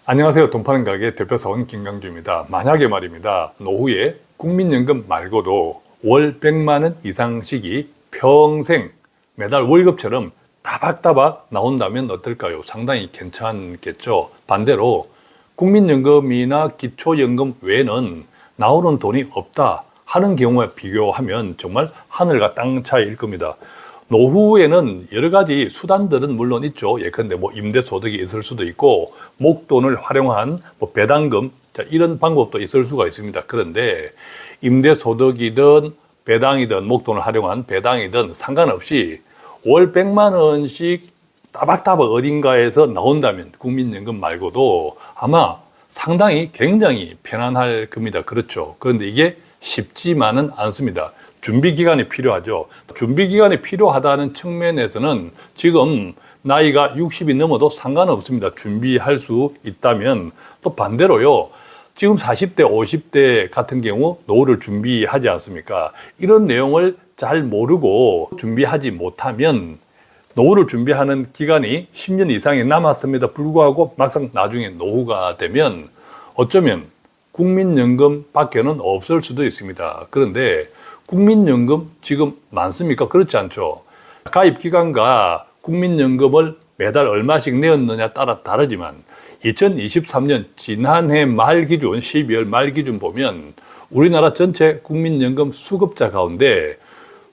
안녕하세요. 돈 파는 가게 대표사원 김강주입니다. 만약에 말입니다. 노후에 국민연금 말고도 월 100만 원 이상씩이 평생 매달 월급처럼 따박따박 나온다면 어떨까요? 상당히 괜찮겠죠. 반대로 국민연금이나 기초연금 외에는 나오는 돈이 없다 하는 경우에 비교하면 정말 하늘과 땅 차이일 겁니다. 노후에는 여러 가지 수단들은 물론 있죠. 예컨대 임대소득이 있을 수도 있고, 목돈을 활용한 배당금, 이런 방법도 있을 수가 있습니다. 그런데 임대소득이든 배당이든 목돈을 활용한 배당이든 상관없이 월 100만 원씩 따박따박 어딘가에서 나온다면 국민연금 말고도 아마 상당히 굉장히 편안할 겁니다. 그렇죠. 그런데 이게 쉽지만은 않습니다. 준비기간이 필요하죠. 준비기간이 필요하다는 측면에서는 지금 나이가 60이 넘어도 상관없습니다. 준비할 수 있다면. 또 반대로요. 지금 40대, 50대 같은 경우 노후를 준비하지 않습니까? 이런 내용을 잘 모르고 준비하지 못하면 노후를 준비하는 기간이 10년 이상이 남았음에도 불구하고 막상 나중에 노후가 되면 어쩌면 국민연금 밖에는 없을 수도 있습니다. 그런데 국민연금 지금 많습니까? 그렇지 않죠. 가입기간과 국민연금을 매달 얼마씩 내었느냐 따라 다르지만 2023년 지난해 말 기준 12월 말 기준 보면 우리나라 전체 국민연금 수급자 가운데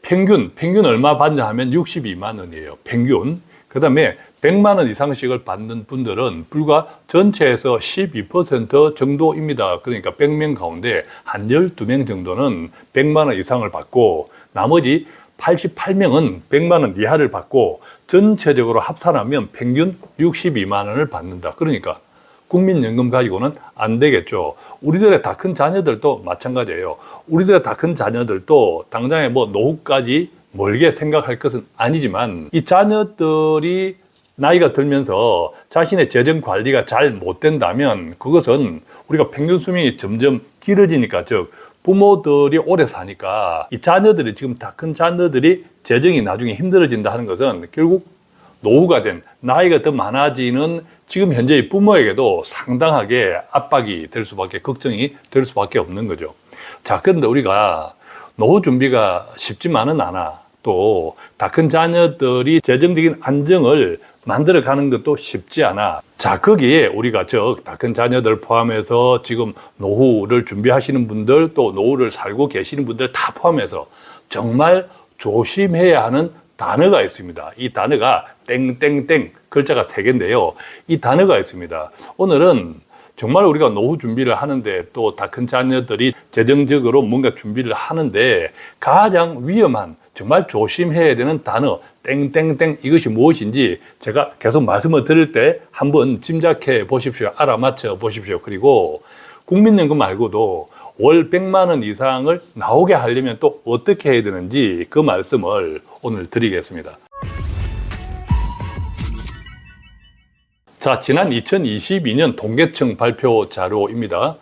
평균 얼마 받냐 하면 62만 원이에요. 평균. 그 다음에 100만 원 이상씩을 받는 분들은 불과 전체에서 12% 정도입니다. 그러니까 100명 가운데 한 12명 정도는 100만 원 이상을 받고 나머지 88명은 100만 원 이하를 받고 전체적으로 합산하면 평균 62만 원을 받는다. 그러니까 국민연금 가지고는 안 되겠죠. 우리들의 다 큰 자녀들도 마찬가지예요. 우리들의 다 큰 자녀들도 당장에 노후까지 멀게 생각할 것은 아니지만 이 자녀들이 나이가 들면서 자신의 재정 관리가 잘 못 된다면 그것은 우리가 평균 수명이 점점 길어지니까, 즉 부모들이 오래 사니까 이 자녀들이 지금 다 큰 자녀들이 재정이 나중에 힘들어진다 하는 것은 결국 노후가 된 나이가 더 많아지는 지금 현재의 부모에게도 상당하게 압박이 될 수밖에, 걱정이 될 수밖에 없는 거죠. 자, 그런데 우리가 노후 준비가 쉽지만은 않아. 또 다 큰 자녀들이 재정적인 안정을 만들어가는 것도 쉽지 않아. 자, 거기에 우리가 다 큰 자녀들 포함해서 지금 노후를 준비하시는 분들, 또 노후를 살고 계시는 분들 다 포함해서 정말 조심해야 하는 단어가 있습니다. 이 단어가 땡땡땡 글자가 3개인데요. 이 단어가 있습니다. 오늘은 정말 우리가 노후 준비를 하는데 또 다 큰 자녀들이 재정적으로 뭔가 준비를 하는데 가장 위험한, 정말 조심해야 되는 단어 땡땡땡 이것이 무엇인지 제가 계속 말씀을 드릴 때 한번 짐작해 보십시오. 알아맞혀 보십시오. 그리고 국민연금 말고도 월 100만 원 이상을 나오게 하려면 또 어떻게 해야 되는지 그 말씀을 오늘 드리겠습니다. 자, 지난 2022년 통계청 발표 자료입니다.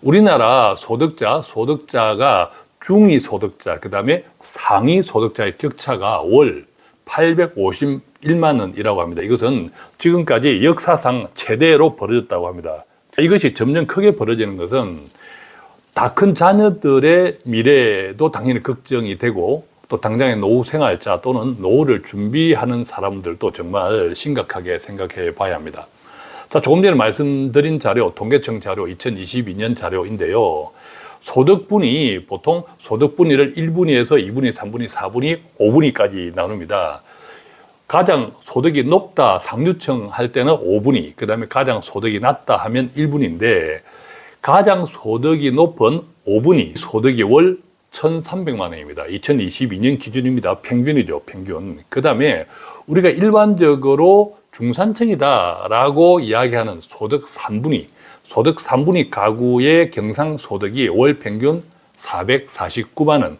우리나라 소득자가 중위 소득자, 그 다음에 상위 소득자의 격차가 월 851만 원이라고 합니다. 이것은 지금까지 역사상 최대로 벌어졌다고 합니다. 이것이 점점 크게 벌어지는 것은 다 큰 자녀들의 미래도 당연히 걱정이 되고 또 당장의 노후 생활자 또는 노후를 준비하는 사람들도 정말 심각하게 생각해 봐야 합니다. 자, 조금 전에 말씀드린 자료, 통계청 자료 2022년 자료인데요. 소득분위, 보통 소득분위를 1분위에서 2분위, 3분위, 4분위, 5분위까지 나눕니다. 가장 소득이 높다, 상류층 할 때는 5분위, 그 다음에 가장 소득이 낮다 하면 1분위인데 가장 소득이 높은 5분위, 소득이 월 1,300만 원입니다. 2022년 기준입니다. 평균이죠, 평균. 그 다음에 우리가 일반적으로 중산층이다라고 이야기하는 소득 3분위, 소득 3분위 가구의 경상소득이 월 평균 449만 원,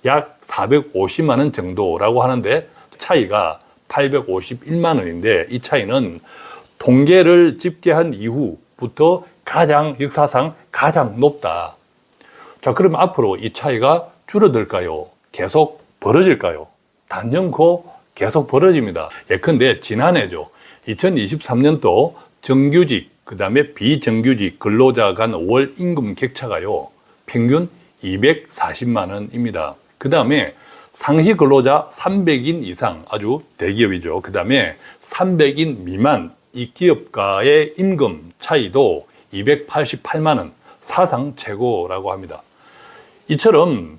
약 450만 원 정도라고 하는데 차이가 851만 원인데 이 차이는 통계를 집계한 이후부터 역사상 가장 높다. 자, 그러면 앞으로 이 차이가 줄어들까요? 계속 벌어질까요? 단연코 계속 벌어집니다. 예컨대 지난해죠. 2023년도 정규직 그 다음에 비정규직 근로자 간 월 임금 격차가요, 평균 240만 원입니다. 그 다음에 상시 근로자 300인 이상, 아주 대기업이죠. 그 다음에 300인 미만 이 기업가의 임금 차이도 288만 원, 사상 최고라고 합니다. 이처럼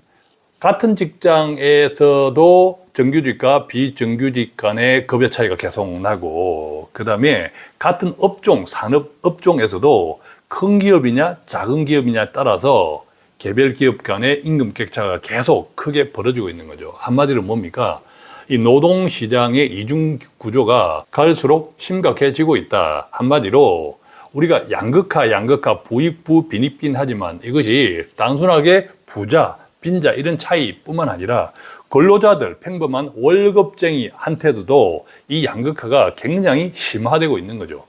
같은 직장에서도 정규직과 비정규직 간의 급여 차이가 계속 나고, 그 다음에 같은 업종, 산업 업종에서도 큰 기업이냐 작은 기업이냐에 따라서 개별 기업 간의 임금 격차가 계속 크게 벌어지고 있는 거죠. 한마디로 뭡니까? 이 노동시장의 이중 구조가 갈수록 심각해지고 있다. 한마디로 우리가 양극화, 부익부, 빈익빈 하지만 이것이 단순하게 부자, 빈자 이런 차이뿐만 아니라 근로자들, 평범한 월급쟁이한테서도 이 양극화가 굉장히 심화되고 있는 거죠.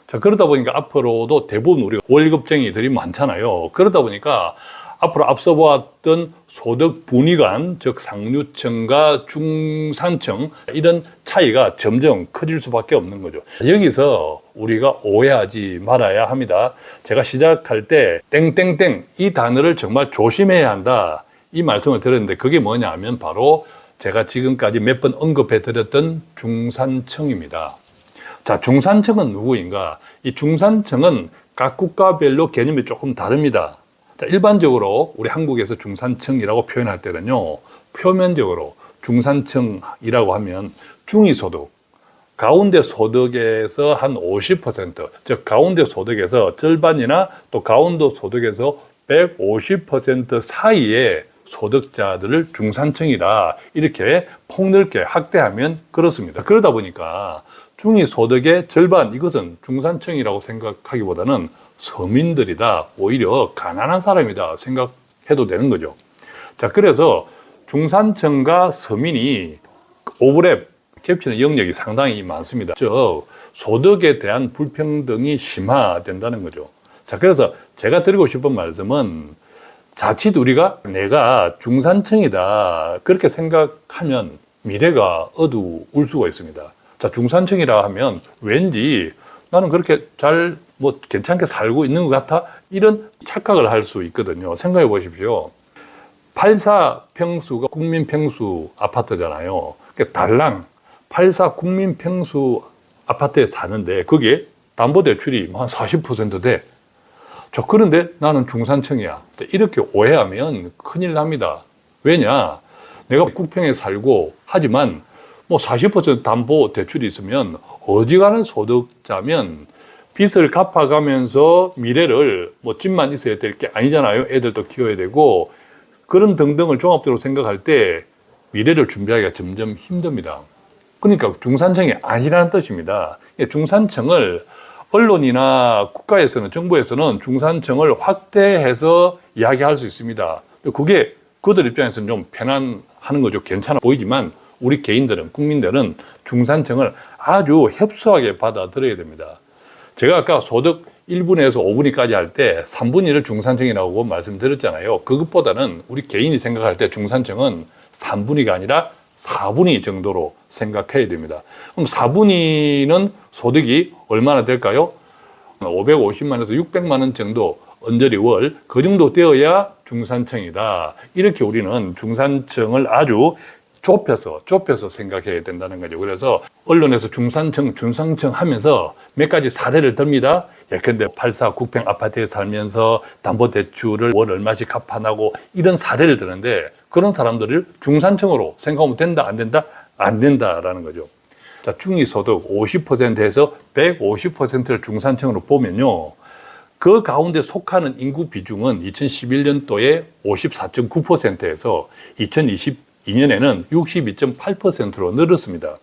자, 그러다 보니까 앞으로도 대부분 우리 월급쟁이들이 많잖아요. 그러다 보니까 앞으로 앞서 보았던 소득 분위관, 즉 상류층과 중산층 이런 차이가 점점 커질 수밖에 없는 거죠. 여기서 우리가 오해하지 말아야 합니다. 제가 시작할 때 땡땡땡 이 단어를 정말 조심해야 한다 이 말씀을 드렸는데, 그게 뭐냐 하면 바로 제가 지금까지 몇 번 언급해 드렸던 중산층입니다. 자, 중산층은 누구인가? 이 중산층은 각 국가별로 개념이 조금 다릅니다. 자, 일반적으로 우리 한국에서 중산층이라고 표현할 때는요, 표면적으로 중산층이라고 하면 중위소득, 가운데 소득에서 한 50%, 즉 가운데 소득에서 절반이나 또 가운데 소득에서 150% 사이의 소득자들을 중산층이다 이렇게 폭넓게 확대하면 그렇습니다. 그러다 보니까 중위소득의 절반, 이것은 중산층이라고 생각하기보다는 서민들이다, 오히려 가난한 사람이다 생각해도 되는 거죠. 자, 그래서 중산층과 서민이 오버랩, 겹치는 영역이 상당히 많습니다. 즉 소득에 대한 불평등이 심화된다는 거죠. 자, 그래서 제가 드리고 싶은 말씀은 자칫 우리가 내가 중산층이다 그렇게 생각하면 미래가 어두울 수가 있습니다. 자, 중산층이라 하면 왠지 나는 그렇게 잘 괜찮게 살고 있는 것 같아 이런 착각을 할 수 있거든요. 생각해 보십시오. 84 평수가 국민 평수 아파트잖아요. 그러니까 달랑 84 국민 평수 아파트에 사는데 그게 담보대출이 한 40% 돼. 저 그런데 나는 중산층이야. 이렇게 오해하면 큰일 납니다. 왜냐? 내가 국평에 살고 하지만 40% 담보 대출이 있으면 어지간한 소득자면 빚을 갚아가면서 미래를 집만 있어야 될 게 아니잖아요. 애들도 키워야 되고 그런 등등을 종합적으로 생각할 때 미래를 준비하기가 점점 힘듭니다. 그러니까 중산층이 아니라는 뜻입니다. 중산층을 언론이나 국가에서는, 정부에서는 중산층을 확대해서 이야기할 수 있습니다. 그게 그들 입장에서는 좀 편안하는 거죠. 괜찮아 보이지만 우리 개인들은, 국민들은 중산층을 아주 협소하게 받아들여야 됩니다. 제가 아까 소득 1분에서 5분위까지 할 때 3분위를 중산층이라고 말씀드렸잖아요. 그것보다는 우리 개인이 생각할 때 중산층은 3분위가 아니라 4분위 정도로 생각해야 됩니다. 그럼 4분위는 소득이 얼마나 될까요? 550만에서 600만 원 정도 언저리 월, 그 정도 되어야 중산층이다. 이렇게 우리는 중산층을 아주 좁혀서 생각해야 된다는 거죠. 그래서 언론에서 중산층 하면서 몇 가지 사례를 듭니다. 예컨대 84 국평 아파트에 살면서 담보대출을 월 얼마씩 갚아나고 이런 사례를 드는데 그런 사람들을 중산층으로 생각하면 된다, 안 된다? 안 된다라는 거죠. 자, 중위소득 50%에서 150%를 중산층으로 보면요. 그 가운데 속하는 인구 비중은 2011년도에 54.9%에서 2022년에는 62.8%로 늘었습니다.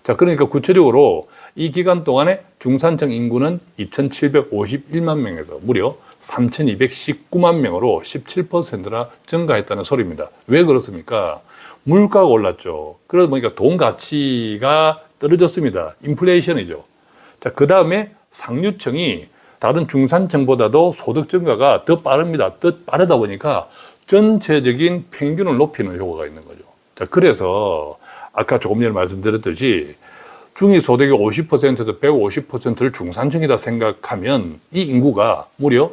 자, 그러니까 구체적으로 이 기간 동안에 중산층 인구는 2,751만 명에서 무려 3,219만 명으로 17%나 증가했다는 소리입니다. 왜 그렇습니까? 물가가 올랐죠. 그러다 보니까 돈 가치가 떨어졌습니다. 인플레이션이죠. 자, 그 다음에 상류층이 다른 중산층보다도 소득 증가가 더 빠릅니다. 더 빠르다 보니까 전체적인 평균을 높이는 효과가 있는 거죠. 자, 그래서 아까 조금 전에 말씀드렸듯이 중위소득의 50%에서 150%를 중산층이다 생각하면 이 인구가 무려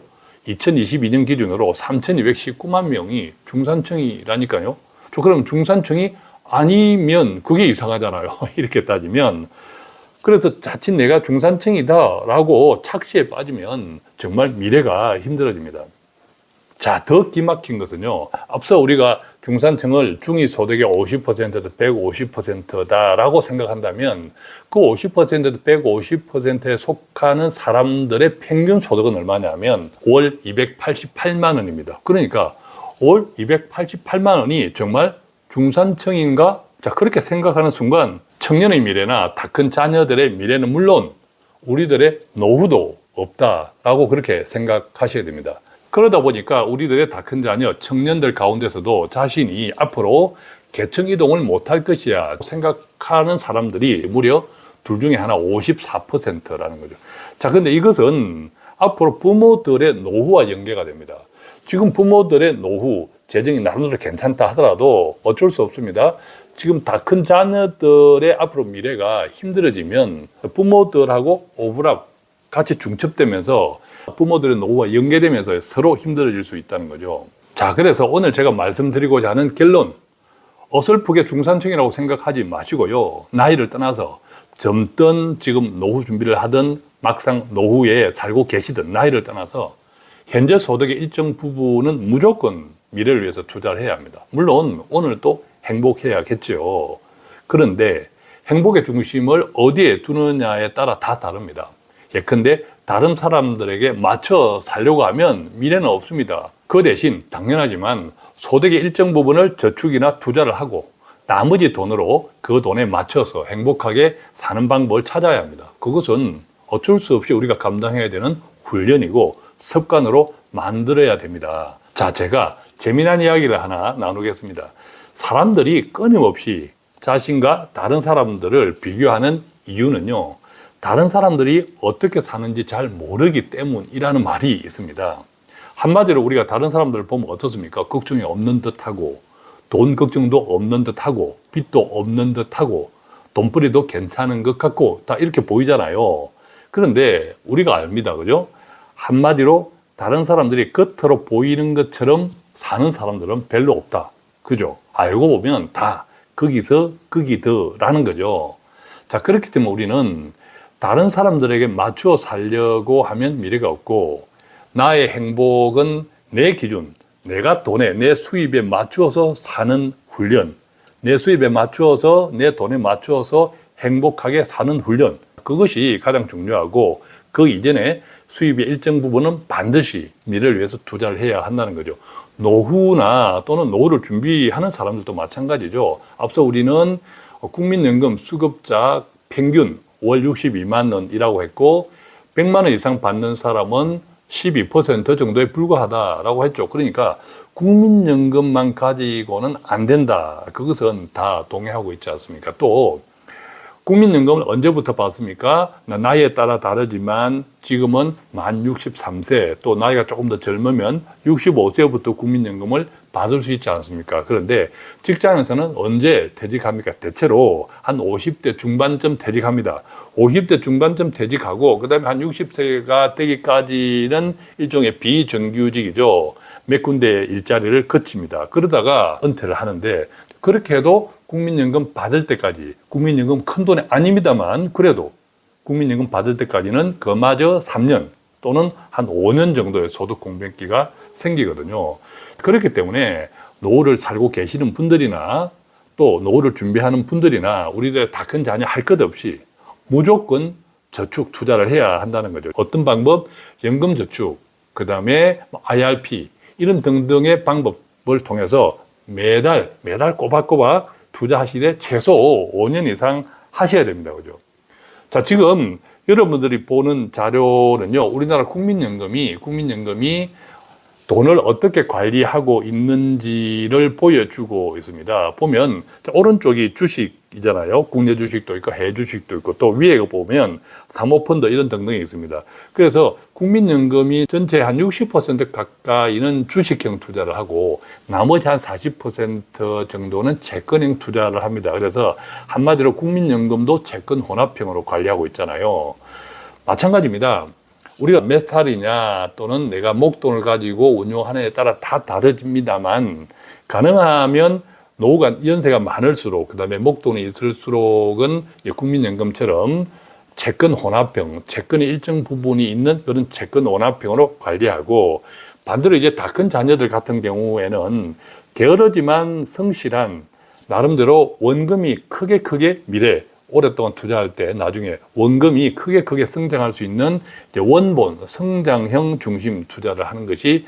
2022년 기준으로 3,219만 명이 중산층이라니까요. 그럼 중산층이 아니면 그게 이상하잖아요. 이렇게 따지면. 그래서 자칫 내가 중산층이다라고 착시에 빠지면 정말 미래가 힘들어집니다. 자, 더 기막힌 것은요. 앞서 우리가 중산층을 중위소득의 50%에서 150%다라고 생각한다면 그 50%에서 150%에 속하는 사람들의 평균 소득은 얼마냐면 월 288만 원입니다. 그러니까 월 288만 원이 정말 중산층인가? 자, 그렇게 생각하는 순간 청년의 미래나 다 큰 자녀들의 미래는 물론 우리들의 노후도 없다라고 그렇게 생각하셔야 됩니다. 그러다 보니까 우리들의 다 큰 자녀, 청년들 가운데서도 자신이 앞으로 계층 이동을 못할 것이야 생각하는 사람들이 무려 둘 중에 하나 54%라는 거죠. 자, 근데 이것은 앞으로 부모들의 노후와 연계가 됩니다. 지금 부모들의 노후, 재정이 나름대로 괜찮다 하더라도 어쩔 수 없습니다. 지금 다 큰 자녀들의 앞으로 미래가 힘들어지면 부모들하고 오버랩 같이 중첩되면서 부모들의 노후와 연계되면서 서로 힘들어질 수 있다는 거죠. 자, 그래서 오늘 제가 말씀드리고자 하는 결론, 어설프게 중산층이라고 생각하지 마시고요. 나이를 떠나서 젊든 지금 노후 준비를 하든 막상 노후에 살고 계시든 나이를 떠나서 현재 소득의 일정 부분은 무조건 미래를 위해서 투자를 해야 합니다. 물론 오늘 또 행복해야겠죠. 그런데 행복의 중심을 어디에 두느냐에 따라 다 다릅니다. 예컨대 다른 사람들에게 맞춰 살려고 하면 미래는 없습니다. 그 대신 당연하지만 소득의 일정 부분을 저축이나 투자를 하고 나머지 돈으로 그 돈에 맞춰서 행복하게 사는 방법을 찾아야 합니다. 그것은 어쩔 수 없이 우리가 감당해야 되는 훈련이고 습관으로 만들어야 됩니다. 자, 제가 재미난 이야기를 하나 나누겠습니다. 사람들이 끊임없이 자신과 다른 사람들을 비교하는 이유는요, 다른 사람들이 어떻게 사는지 잘 모르기 때문이라는 말이 있습니다. 한마디로 우리가 다른 사람들을 보면 어떻습니까? 걱정이 없는 듯하고 돈 걱정도 없는 듯하고 빚도 없는 듯하고 돈벌이도 괜찮은 것 같고 다 이렇게 보이잖아요. 그런데 우리가 압니다. 그죠? 한마디로 다른 사람들이 겉으로 보이는 것처럼 사는 사람들은 별로 없다. 그죠? 알고 보면 다 거기서 거기더라는 거죠. 자, 그렇기 때문에 우리는 다른 사람들에게 맞추어 살려고 하면 미래가 없고 나의 행복은 내 기준, 내가 돈에, 내 수입에 맞추어서 사는 훈련, 내 수입에 맞추어서 내 돈에 맞추어서 행복하게 사는 훈련, 그것이 가장 중요하고 그 이전에 수입의 일정 부분은 반드시 미래를 위해서 투자를 해야 한다는 거죠. 노후나 또는 노후를 준비하는 사람들도 마찬가지죠. 앞서 우리는 국민연금 수급자 평균 월 62만 원이라고 했고 100만 원 이상 받는 사람은 12% 정도에 불과하다라고 했죠. 그러니까 국민연금만 가지고는 안 된다. 그것은 다 동의하고 있지 않습니까? 또 국민연금을 언제부터 받습니까? 나이에 따라 다르지만 지금은 만 63세 또 나이가 조금 더 젊으면 65세부터 국민연금을 받을 수 있지 않습니까? 그런데 직장에서는 언제 퇴직합니까? 대체로 한 50대 중반쯤 퇴직합니다. 50대 중반쯤 퇴직하고 그 다음에 한 60세가 되기까지는 일종의 비정규직이죠. 몇 군데 일자리를 거칩니다. 그러다가 은퇴를 하는데 그렇게 해도 국민연금 받을 때까지, 국민연금 큰 돈이 아닙니다만 그래도 국민연금 받을 때까지는 그마저 3년 또는 한 5년 정도의 소득 공백기가 생기거든요. 그렇기 때문에 노후를 살고 계시는 분들이나 또 노후를 준비하는 분들이나 우리들의 다 큰 자녀 할 것 없이 무조건 저축 투자를 해야 한다는 거죠. 어떤 방법? 연금저축, 그 다음에 IRP 이런 등등의 방법을 통해서 매달 꼬박꼬박 투자하시되 최소 5년 이상 하셔야 됩니다. 그죠? 자, 지금 여러분들이 보는 자료는요, 우리나라 국민연금이 돈을 어떻게 관리하고 있는지를 보여주고 있습니다. 보면 오른쪽이 주식이잖아요. 국내 주식도 있고 해외 주식도 있고 또 위에 보면 사모펀드 이런 등등이 있습니다. 그래서 국민연금이 전체 한 60% 가까이는 주식형 투자를 하고 나머지 한 40% 정도는 채권형 투자를 합니다. 그래서 한마디로 국민연금도 채권 혼합형으로 관리하고 있잖아요. 마찬가지입니다. 우리가 몇 살이냐 또는 내가 목돈을 가지고 운용하느냐에 따라 다 다릅니다만 가능하면 노후가 연세가 많을수록 그다음에 목돈이 있을수록은 국민연금처럼 채권 혼합형, 채권의 일정 부분이 있는 그런 채권 혼합형으로 관리하고 반대로 이제 다 큰 자녀들 같은 경우에는 게으르지만 성실한 나름대로 원금이 크게 미래 오랫동안 투자할 때 나중에 원금이 크게 성장할 수 있는 이제 원본 성장형 중심 투자를 하는 것이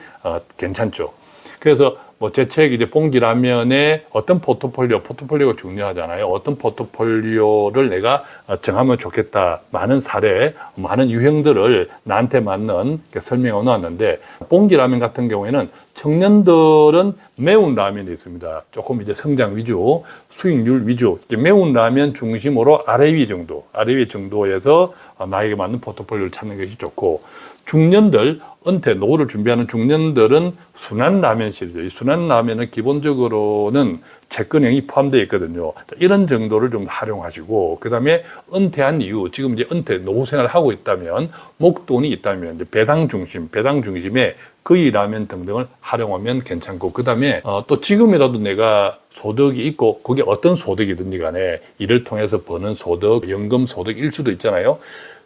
괜찮죠. 그래서 뭐 제 책 이제 봉지라면에 어떤 포트폴리오가 중요하잖아요. 어떤 포트폴리오를 내가 정하면 좋겠다. 많은 사례, 많은 유형들을 나한테 맞는 설명해 놓았는데 봉지라면 같은 경우에는 청년들은 매운 라면이 있습니다. 조금 이제 성장 위주, 수익률 위주, 매운 라면 중심으로 아래 위 정도에서 나에게 맞는 포트폴리오를 찾는 것이 좋고 중년들, 은퇴, 노후를 준비하는 중년들은 순한 라면 시리즈. 이 순한 라면은 기본적으로는 채권형이 포함되어 있거든요. 이런 정도를 좀 활용하시고, 그 다음에 은퇴한 이후, 지금 이제 은퇴, 노후 생활을 하고 있다면, 목돈이 있다면, 이제 배당 중심에 거의 라면 등등을 활용하면 괜찮고, 그 다음에 또 지금이라도 내가 소득이 있고, 그게 어떤 소득이든지 간에 일을 통해서 버는 소득, 연금 소득일 수도 있잖아요.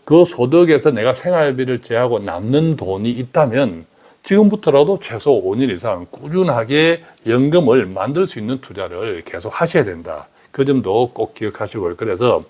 그 소득에서 내가 생활비를 제하고 남는 돈이 있다면 지금부터라도 최소 5년 이상 꾸준하게 연금을 만들 수 있는 투자를 계속 하셔야 된다. 그 점도 꼭 기억하시고요. 그래서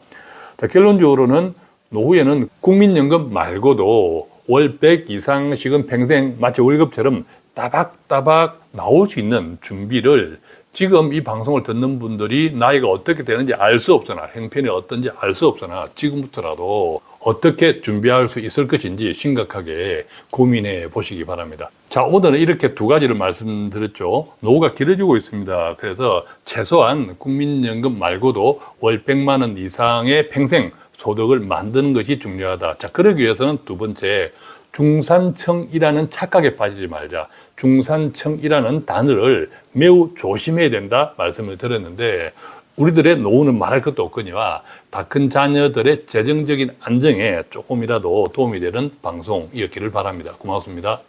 결론적으로는 노후에는 국민연금 말고도 월 100 이상씩은 평생 마치 월급처럼 따박따박 나올 수 있는 준비를 지금 이 방송을 듣는 분들이 나이가 어떻게 되는지 알 수 없으나 형편이 어떤지 알 수 없으나 지금부터라도 어떻게 준비할 수 있을 것인지 심각하게 고민해 보시기 바랍니다. 자, 오늘은 이렇게 두 가지를 말씀드렸죠. 노후가 길어지고 있습니다. 그래서 최소한 국민연금 말고도 월 100만 원 이상의 평생 소득을 만드는 것이 중요하다. 자, 그러기 위해서는 두 번째, 중산층이라는 착각에 빠지지 말자. 중산층이라는 단어를 매우 조심해야 된다 말씀을 드렸는데 우리들의 노후는 말할 것도 없거니와 다 큰 자녀들의 재정적인 안정에 조금이라도 도움이 되는 방송이었기를 바랍니다. 고맙습니다.